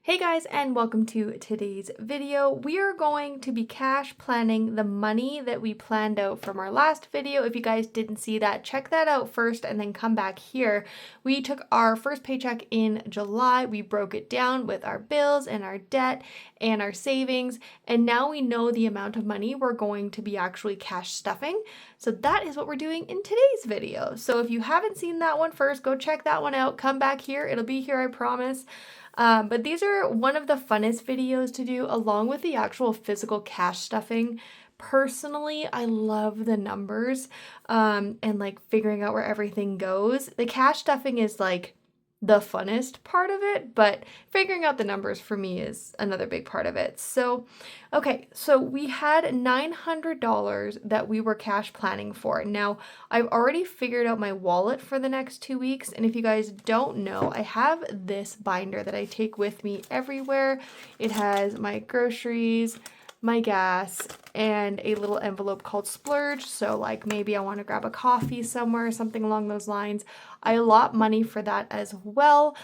Hey guys, and welcome to today's video. We are going to be cash planning the money that we planned out from our last video. If you guys didn't see that, check that out first and then come back here. We took our first paycheck in July. We broke it down with our bills and our debt and our savings, and now we know the amount of money we're going to be actually cash stuffing. So that is what we're doing in today's video. So if you haven't seen that one first, go check that one out. Come back here. It'll be here, I promise. But these are one of the funnest videos to do along with the actual physical cash stuffing. Personally, I love the numbers and like figuring out where everything goes. The cash stuffing is like the funnest part of it, but figuring out the numbers for me is another big part of it. So, okay, so we had $900 that we were cash planning for. Now, I've already figured out my wallet for the next 2 weeks, and if you guys don't know, I have this binder that I take with me everywhere. It has my groceries, my gas, and a little envelope called splurge. So like maybe I want to grab a coffee somewhere, something along those lines. I allot money for that as well,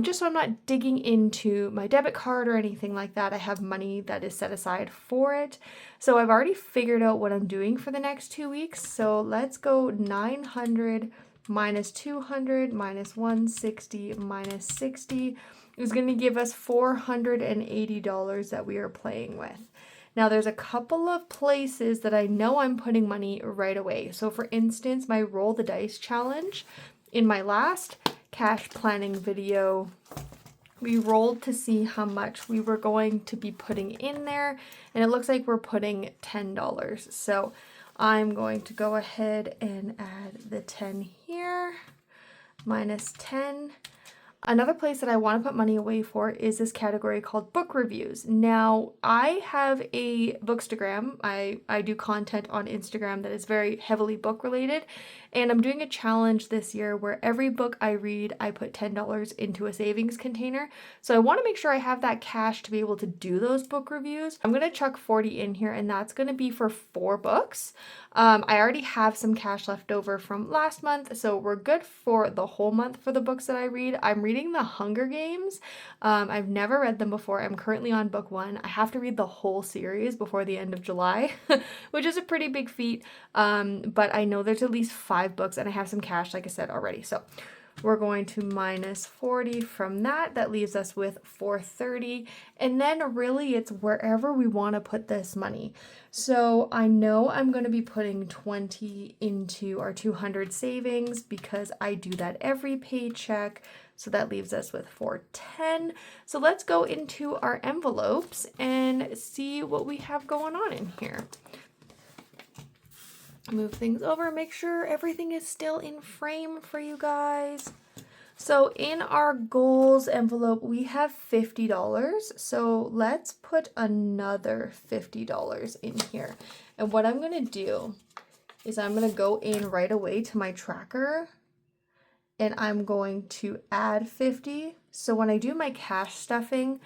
just so I'm not digging into my debit card or anything like that. I have money that is set aside for it. So I've already figured out what I'm doing for the next 2 weeks. So let's go 900 minus 200 minus 160 minus 60 is going to give us $480 that we are playing with. Now, there's a couple of places that I know I'm putting money right away. So, for instance, my Roll the Dice challenge. In my last cash planning video, we rolled to see how much we were going to be putting in there, and it looks like we're putting $10. So, I'm going to go ahead and add the 10 here, minus 10. Another place that I want to put money away for is this category called book reviews. Now, I have a Bookstagram. I do content on Instagram that is very heavily book related, and I'm doing a challenge this year where every book I read, I put $10 into a savings container. So I want to make sure I have that cash to be able to do those book reviews. I'm going to chuck 40 in here, and that's going to be for 4 books. I already have some cash left over from last month, so we're good for the whole month for the books that I read. I'm reading The Hunger Games. I've never read them before. I'm currently on book 1. I have to read the whole series before the end of July, which is a pretty big feat, but I know there's at least 5 books, and I have some cash, like I said already. So we're going to minus 40 from that. That leaves us with 430. And then really it's wherever we want to put this money. So I know I'm going to be putting 20 into our 200 savings because I do that every paycheck. So that leaves us with 410. So let's go into our envelopes and see what we have going on in here. Move things over, make sure everything is still in frame for you guys. So in our goals envelope, we have $50. So let's put another $50 in here. And what I'm going to do is I'm going to go in right away to my tracker and I'm going to add 50. So when I do my cash stuffing,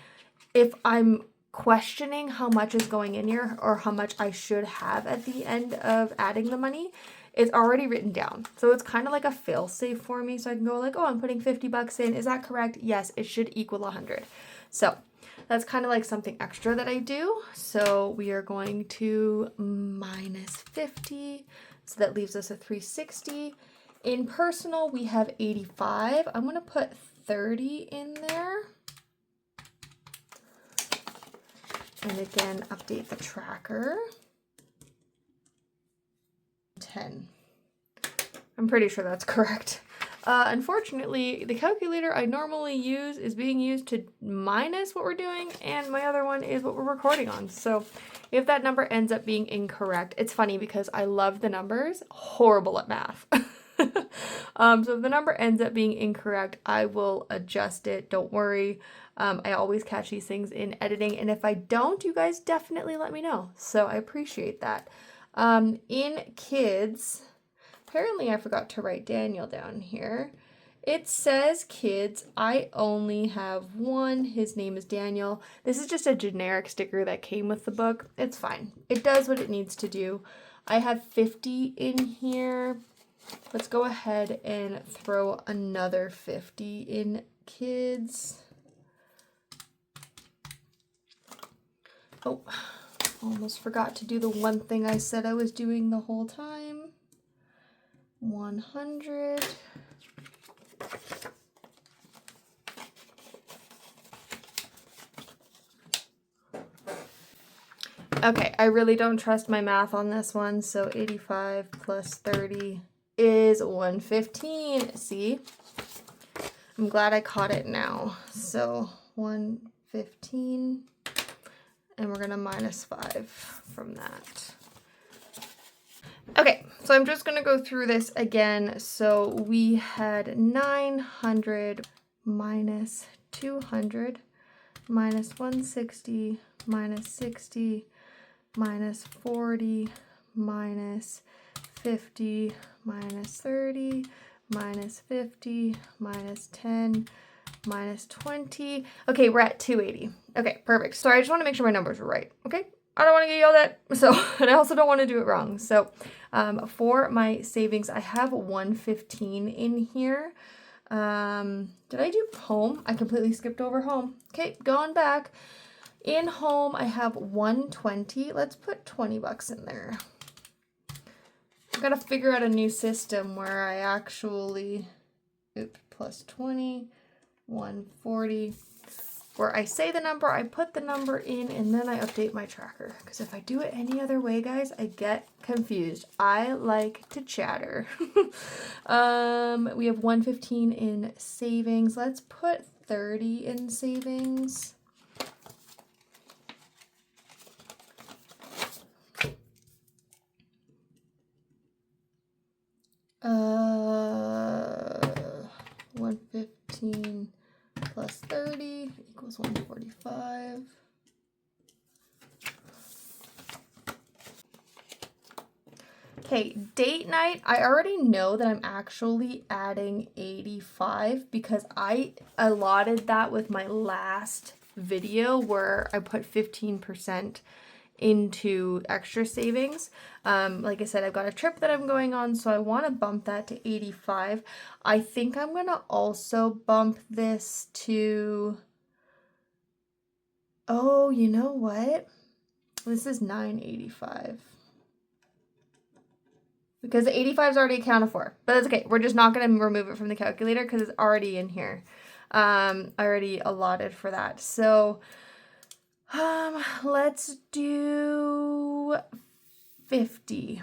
if I'm questioning how much is going in here or how much I should have at the end of adding the money, it's already written down. So it's kind of like a fail safe for me. So I can go like, oh, I'm putting 50 bucks in. Is that correct? Yes, it should equal 100. So that's kind of like something extra that I do. So we are going to minus 50. So that leaves us a 360. In personal, we have 85. I'm going to put 30 in there. And again, update the tracker. 10. I'm pretty sure that's correct. Unfortunately, the calculator I normally use is being used to minus what we're doing, and my other one is what we're recording on. So if that number ends up being incorrect, it's funny because I love the numbers, horrible at math. So if the number ends up being incorrect, I will adjust it. Don't worry. I always catch these things in editing, and if I don't, you guys definitely let me know. So I appreciate that. In kids, apparently I forgot to write Daniel down here. It says kids, I only have one. His name is Daniel. This is just a generic sticker that came with the book. It's fine. It does what it needs to do. I have 50 in here. Let's go ahead and throw another 50 in kids. Oh, almost forgot to do the one thing I said I was doing the whole time. 100. Okay, I really don't trust my math on this one, so 85 plus 30 is 115. See? I'm glad I caught it now. So 115, and we're gonna minus 5 from that. Okay, so I'm just gonna go through this again. So we had 900 minus 200 minus 160 minus 60 minus 40 minus 50 minus 30 minus 50 minus 10 minus 20. Okay, we're at 280. Okay, perfect. Sorry, I just want to make sure my numbers are right. Okay, I don't want to get yelled at, so, and I also don't want to do it wrong. So for my savings, I have 115 in here. Did I do home? I completely skipped over home. Okay, going back. In home, I have 120. Let's put 20 bucks in there. I've got to figure out a new system where I actually, plus 20, 140, where I say the number, I put the number in, and then I update my tracker. Because if I do it any other way, guys, I get confused. I like to chatter. We have 115 in savings. Let's put 30 in savings. Uh, 115 plus 30 equals 145. Okay, date night, I already know that I'm actually adding 85 because I allotted that with my last video where I put 15% into extra savings. Like I said, I've got a trip that I'm going on, so I want to bump that to 85. I think I'm going to also bump this to, oh, you know what? This is 985. Because the 85 is already accounted for. But that's okay. We're just not going to remove it from the calculator because it's already in here. I already allotted for that. So let's do 50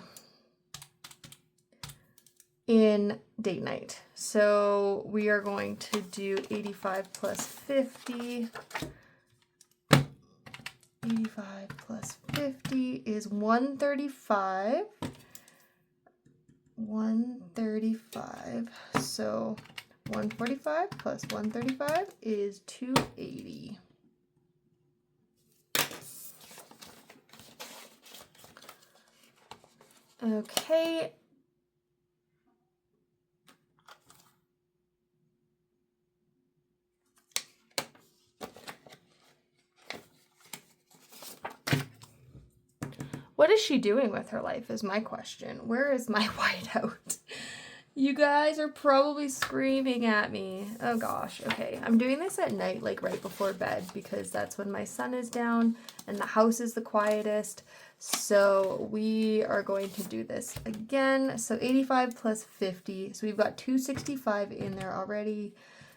in date night. So we are going to do 85 plus 50. 85 plus 50 is 135. 135. So 145 plus 135 is 280. Okay. What is she doing with her life is my question. Where is my whiteout? You guys are probably screaming at me. Oh gosh. Okay. I'm doing this at night, like right before bed, because that's when my son is down and the house is the quietest. So we are going to do this again. So 85 plus 50. So we've got 265 in there already.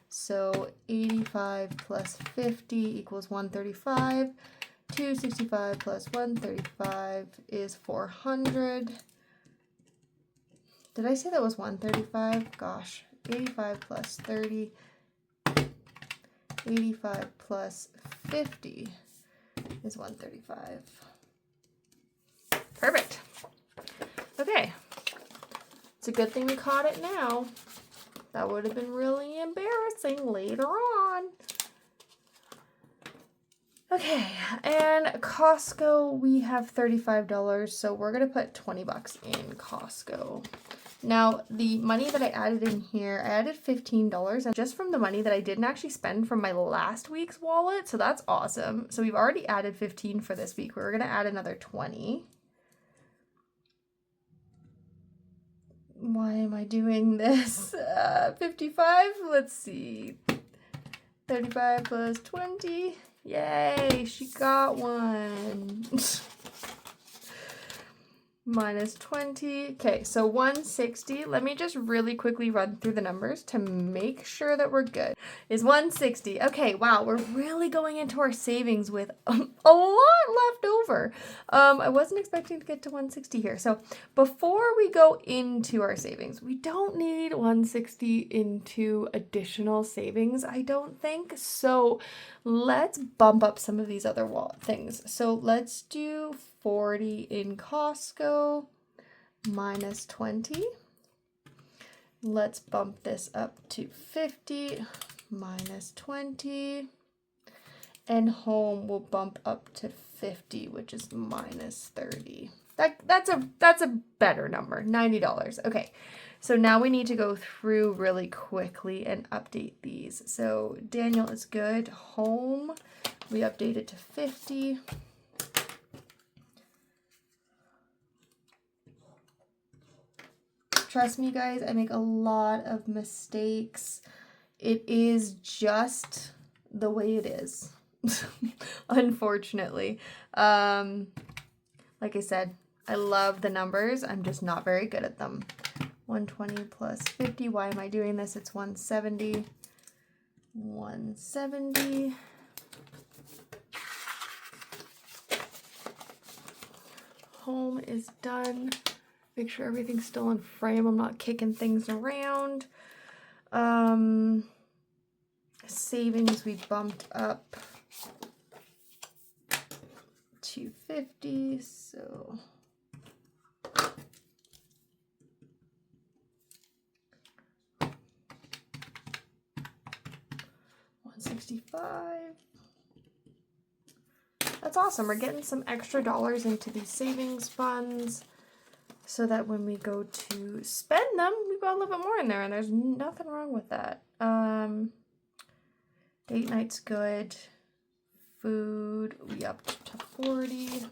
So 85 plus 50 equals 135. 265 plus 135 is 400. Did I say that was 135? Gosh, 85 plus 30. 85 plus 50 is 135. Perfect. Okay. It's a good thing we caught it now. That would have been really embarrassing later on. Okay, and Costco, we have $35, so we're going to put 20 bucks in Costco. Now, the money that I added in here, I added $15, and just from the money that I didn't actually spend from my last week's wallet, so that's awesome. So we've already added 15 for this week. We're going to add another 20. Why am I doing this? 55, let's see. 35 plus 20 Yay, she got one. Minus 20. Okay, so 160. Let me just really quickly run through the numbers to make sure that we're good. Is 160. Okay, wow, we're really going into our savings with a lot left over. I wasn't expecting to get to 160 here. So before we go into our savings, we don't need 160 into additional savings, I don't think. So let's bump up some of these other things. So let's do 40 in Costco minus 20. Let's bump this up to 50 minus 20. And home will bump up to 50, which is minus 30. That's a better number, $90. Okay, so now we need to go through really quickly and update these. So Daniel is good. Home, we updated to 50. Trust me, guys, I make a lot of mistakes. It is just the way it is, unfortunately. Like I said, I love the numbers. I'm just not very good at them. 120 plus 50. Why am I doing this? It's 170. 170. Home is done. Make sure everything's still in frame. I'm not kicking things around. Savings we bumped up to 50, so $165. That's awesome. We're getting some extra dollars into these savings funds, so that when we go to spend them, we've got a little bit more in there, and there's nothing wrong with that. Date night's good. Food, we upped to 40.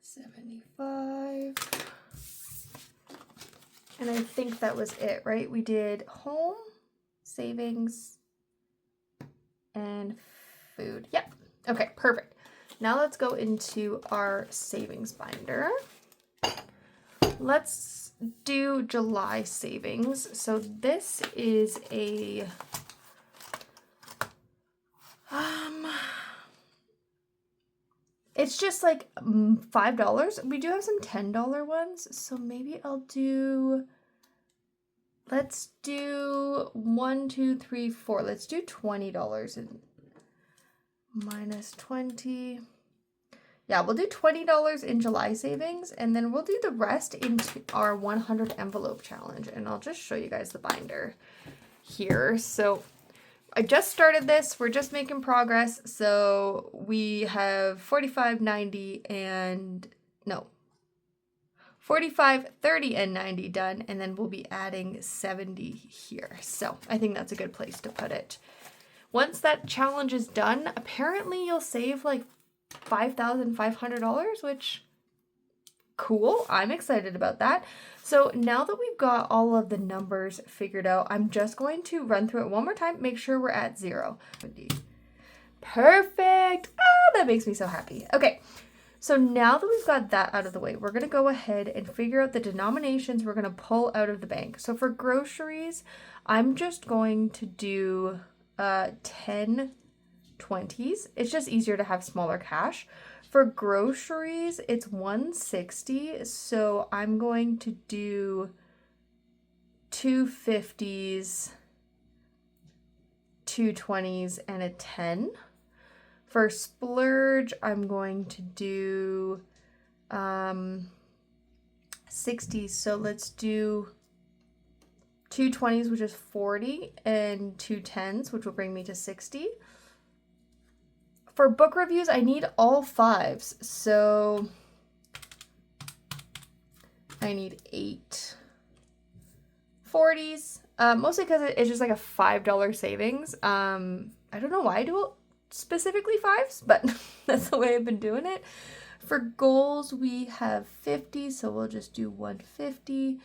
$75. And I think that was it, right? We did home, savings, and food. Yep. Okay, perfect. Now let's go into our savings binder. Let's do July savings. So this is a it's just like $5. We do have some $10 ones, so maybe I'll do, let's do 1, 2, 3, 4. Let's do $20 and minus 20. Yeah, we'll do $20 in July savings, and then we'll do the rest into our 100 envelope challenge, and I'll just show you guys the binder here. So I just started this. We're just making progress. So we have 45, 90, and no, 45, 30, and 90 done, and then we'll be adding 70 here. So I think that's a good place to put it. Once that challenge is done, apparently you'll save like $5,500, which cool. I'm excited about that. So now that we've got all of the numbers figured out, I'm just going to run through it one more time, make sure we're at 0. Perfect. Oh, that makes me so happy. Okay. So now that we've got that out of the way, we're going to go ahead and figure out the denominations we're going to pull out of the bank. So for groceries, I'm just going to do 10 20s. It's just easier to have smaller cash. For groceries, it's 160. So I'm going to do 2 50s, 2 20s, and a 10. For splurge, I'm going to do 60. So let's do 2 20s, which is 40, and 2 10s, which will bring me to 60. For book reviews, I need all 5s. So I need 8 40s, mostly because it's just like a $5 savings. I don't know why I do specifically 5s, but that's the way I've been doing it. For goals, we have 50, so we'll just do 150.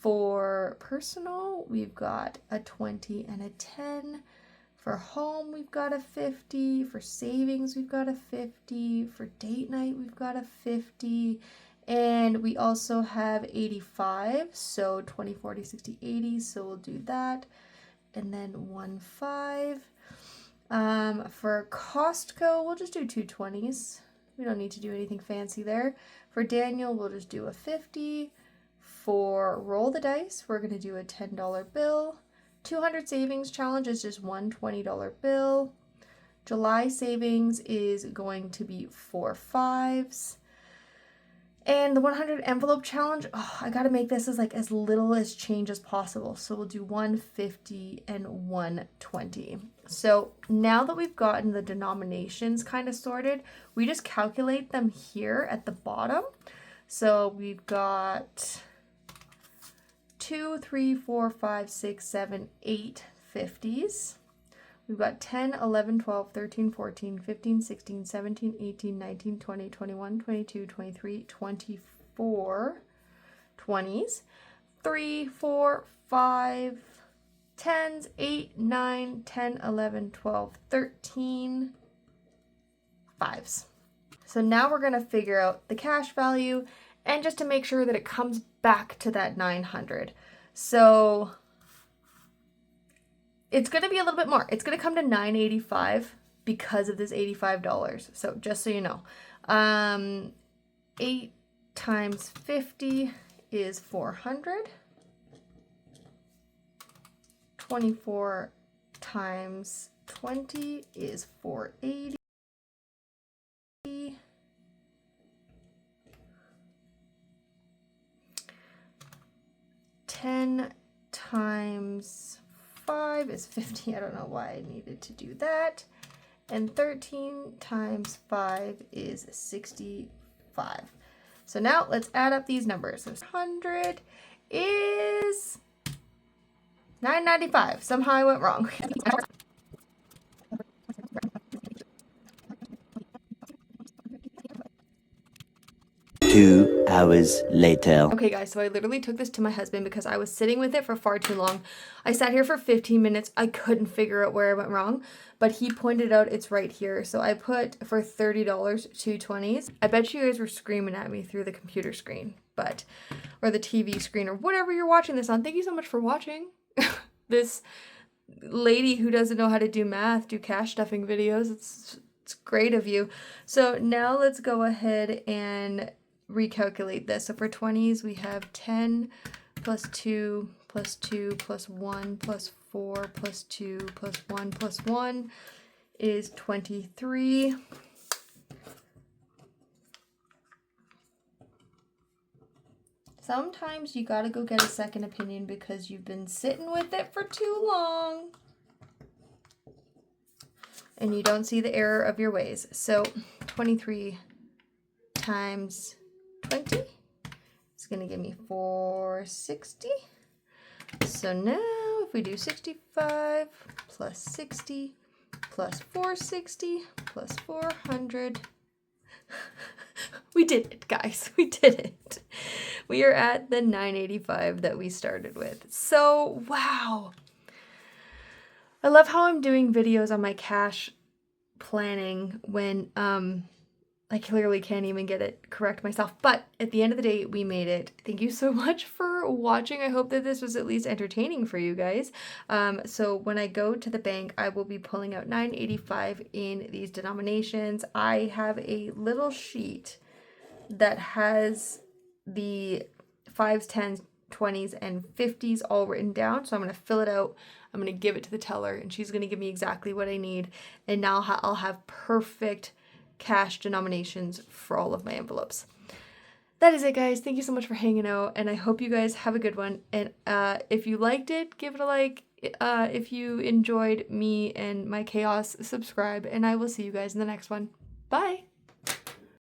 For personal, we've got a 20 and a 10. For home, we've got a 50. For savings, we've got a 50. For date night, we've got a 50. And we also have 85, so 20, 40, 60, 80, so we'll do that. And then 15. For Costco, we'll just do 220s. We don't need to do anything fancy there. For Daniel, we'll just do a 50. For roll the dice, we're going to do a $10 bill. 200 savings challenge is just one $20 bill. July savings is going to be 4 5s. And the 100 envelope challenge, I got to make this as little as change as possible. So we'll do 150 and 120. So now that we've gotten the denominations kind of sorted, we just calculate them here at the bottom. So we've got 2, 3, 4, 5, 6, 7, 8 50s. We've got 10, 11, 12, 13, 14, 15, 16, 17, 18, 19, 20, 21, 22, 23, 24 20s. 3, 4, 5, 10s, 8, 9, 10, 11, 12, 13 5s. So now we're going to figure out the cash value and just to make sure that it comes back to that 900. So it's going to be a little bit more. It's going to come to $985 because of this $85. So just so you know, 8 times 50 is 400. 24 times 20 is 480. 10 times 5 is 50. I don't know why I needed to do that. And 13 times 5 is 65. So now let's add up these numbers. So 100 is $995. Somehow I went wrong. 2 hours later. Okay guys, so I literally took this to my husband because I was sitting with it for far too long. I sat here for 15 minutes. I couldn't figure out where I went wrong, but he pointed out it's right here. So I put for $30, 220s. I bet you guys were screaming at me through the computer screen, or the TV screen, or whatever you're watching this on. Thank you so much for watching. This lady who doesn't know how to do math, do cash stuffing videos. It's great of you. So now let's go ahead and recalculate this. So for 20s, we have 10 plus 2 plus 2 plus 1 plus 4 plus 2 plus 1 plus 1 is 23. Sometimes you gotta go get a second opinion because you've been sitting with it for too long and you don't see the error of your ways. So 23 times 20 is going to give me 460. So now if we do 65 plus 60 plus 460 plus 400, we did it, guys. We did it. We are at the 985 that we started with. So, wow. I love how I'm doing videos on my cash planning when I clearly can't even get it correct myself. But at the end of the day, we made it. Thank you so much for watching. I hope that this was at least entertaining for you guys. So when I go to the bank, I will be pulling out $9.85 in these denominations. I have a little sheet that has the 5s, 10s, 20s, and 50s all written down. So I'm going to fill it out. I'm going to give it to the teller, and she's going to give me exactly what I need. And now I'll have perfect cash denominations for all of my envelopes. That is it, guys. Thank you so much for hanging out, and I hope you guys have a good one. And if you liked it, give it a like. If you enjoyed me and my chaos, subscribe, and I will see you guys in the next one. Bye!